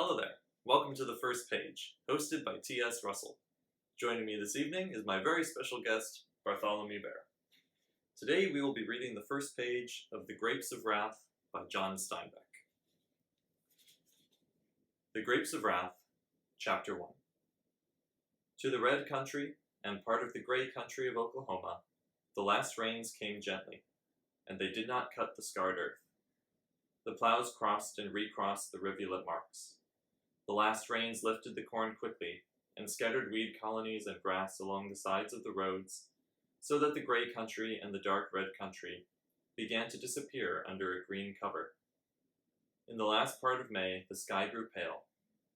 Hello there. Welcome to The First Page, hosted by T.S. Russell. Joining me this evening is my very special guest, Bartholomew Bear. Today we will be reading the first page of The Grapes of Wrath by John Steinbeck. The Grapes of Wrath, Chapter 1. To the red country and part of the gray country of Oklahoma, the last rains came gently, and they did not cut the scarred earth. The plows crossed and recrossed the rivulet marks. The last rains lifted the corn quickly and scattered weed colonies and grass along the sides of the roads, so that the gray country and the dark red country began to disappear under a green cover. In the last part of May, the sky grew pale,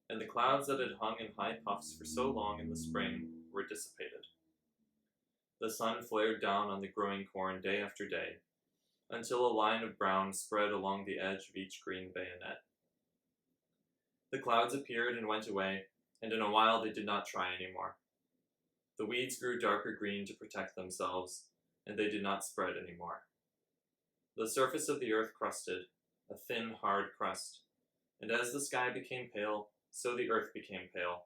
and the clouds that had hung in high puffs for so long in the spring were dissipated. The sun flared down on the growing corn day after day, until a line of brown spread along the edge of each green bayonet. The clouds appeared and went away, and in a while they did not try any more. The weeds grew darker green to protect themselves, and they did not spread any more. The surface of the earth crusted, a thin, hard crust, and as the sky became pale, so the earth became pale,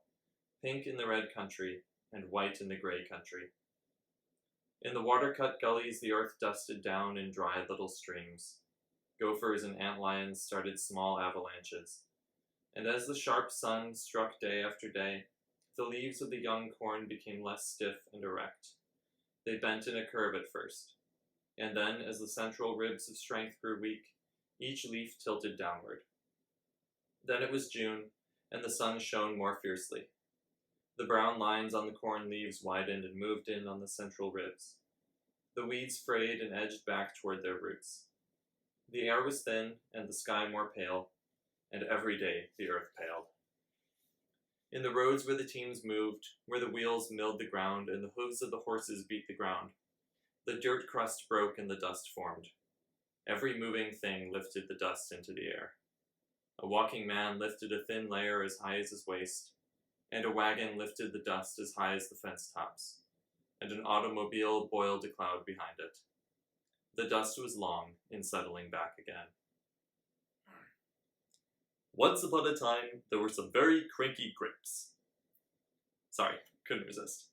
pink in the red country and white in the gray country. In the water-cut gullies the earth dusted down in dry little streams. Gophers and antlions started small avalanches, and as the sharp sun struck day after day, the leaves of the young corn became less stiff and erect. They bent in a curve at first, and then, as the central ribs of strength grew weak, each leaf tilted downward. Then it was June, and the sun shone more fiercely. The brown lines on the corn leaves widened and moved in on the central ribs. The weeds frayed and edged back toward their roots. The air was thin, and the sky more pale, and every day the earth paled. In the roads where the teams moved, where the wheels milled the ground and the hooves of the horses beat the ground, the dirt crust broke and the dust formed. Every moving thing lifted the dust into the air. A walking man lifted a thin layer as high as his waist, and a wagon lifted the dust as high as the fence tops, and an automobile boiled a cloud behind it. The dust was long in settling back again. Once upon a time, there were some very cranky grapes. Sorry, couldn't resist.